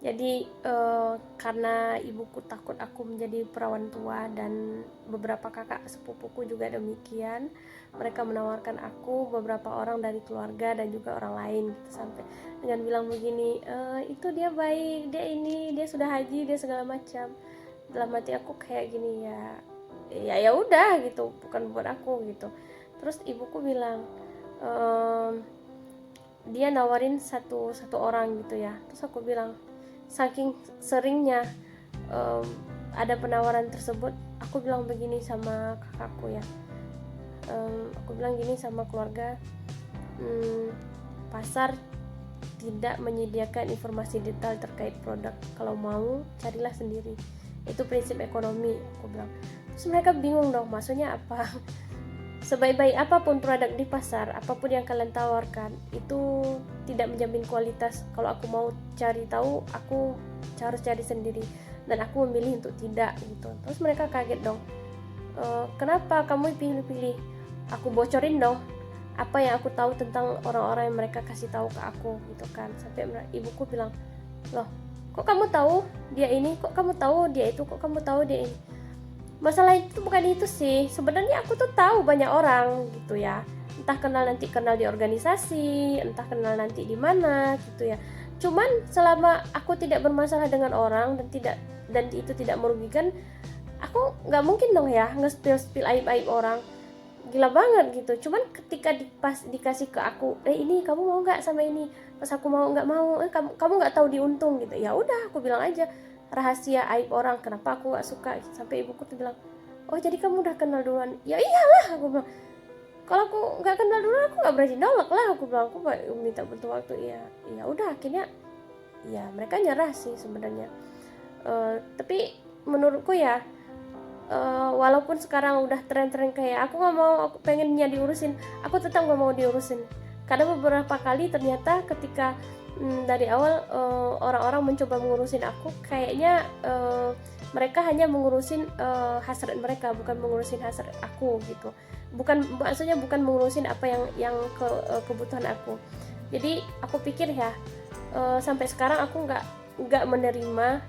Jadi karena ibuku takut aku menjadi perawan tua dan beberapa kakak sepupuku juga demikian, mereka menawarkan aku beberapa orang dari keluarga dan juga orang lain gitu, sampai dengan bilang begini, itu dia baik, dia ini, dia sudah haji, dia segala macam. Dalam hati aku kayak gini, ya udah gitu, bukan buat aku gitu. Terus ibuku bilang, ehm, dia nawarin satu orang gitu ya. Terus aku bilang, saking seringnya um, ada penawaran tersebut, aku bilang begini sama kakakku ya, aku bilang gini sama keluarga, pasar tidak menyediakan informasi detail terkait produk, kalau mau carilah sendiri, itu prinsip ekonomi, aku bilang. Terus mereka bingung dong, maksudnya apa? Sebaik-baik apapun produk di pasar, apapun yang kalian tawarkan, itu tidak menjamin kualitas. Kalau aku mau cari tahu, aku harus cari sendiri, dan aku memilih untuk tidak gitu. Terus mereka kaget dong, kenapa kamu pilih-pilih? Aku bocorin dong apa yang aku tahu tentang orang-orang yang mereka kasih tahu ke aku gitu kan. Sampai ibuku bilang, loh kok kamu tahu dia ini, kok kamu tahu dia itu, kok kamu tahu dia ini. Masalah itu bukan itu sih, sebenarnya aku tuh tahu banyak orang gitu ya, entah kenal di organisasi, entah kenal nanti di mana gitu ya. Cuman selama aku tidak bermasalah dengan orang dan itu tidak merugikan, aku nggak mungkin dong ya nge-spill aib orang, gila banget gitu. Cuman ketika dikasih ke aku, ini kamu mau nggak sama ini, pas aku mau nggak mau, kamu nggak tahu diuntung gitu. Ya udah aku bilang aja rahasia aib orang, kenapa aku nggak suka. Sampai ibuku tuh bilang, oh jadi kamu udah kenal duluan. Ya iyalah, aku bilang, kalau aku nggak kenal duluan aku nggak berani nolak lah, aku bilang. Aku minta butuh waktu. Ya udah, akhirnya ya mereka nyerah sih sebenarnya. Tapi menurutku ya, walaupun sekarang udah tren-tren kayak aku nggak mau, aku pengennya diurusin, aku tetap nggak mau diurusin. Karena beberapa kali ternyata ketika dari awal orang-orang mencoba mengurusin aku, kayaknya mereka hanya mengurusin hasrat mereka, bukan mengurusin hasrat aku gitu. Bukan, maksudnya bukan mengurusin apa yang kebutuhan aku. Jadi aku pikir ya, sampai sekarang aku nggak menerima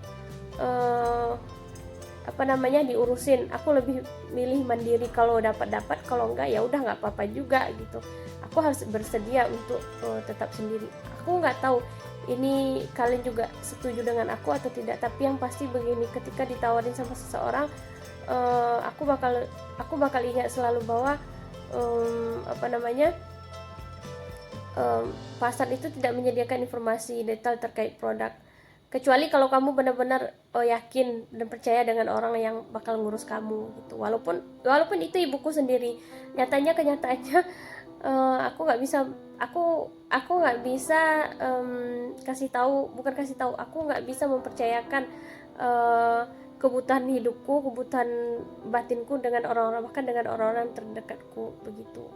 uh, apa namanya diurusin. Aku lebih milih mandiri, kalau dapat, kalau enggak ya udah nggak apa-apa juga gitu. Aku harus bersedia untuk tetap sendiri. Aku nggak tahu ini kalian juga setuju dengan aku atau tidak, tapi yang pasti begini, ketika ditawarin sama seseorang, aku bakal ingat selalu bahwa apa namanya, pasar itu tidak menyediakan informasi detail terkait produk, kecuali kalau kamu benar-benar yakin dan percaya dengan orang yang bakal ngurus kamu gitu. Walaupun itu ibuku sendiri, kenyataannya aku nggak bisa, aku nggak bisa kasih tahu, bukan kasih tahu, aku nggak bisa mempercayakan kebutuhan hidupku, kebutuhan batinku dengan orang-orang, bahkan dengan orang-orang terdekatku begitu.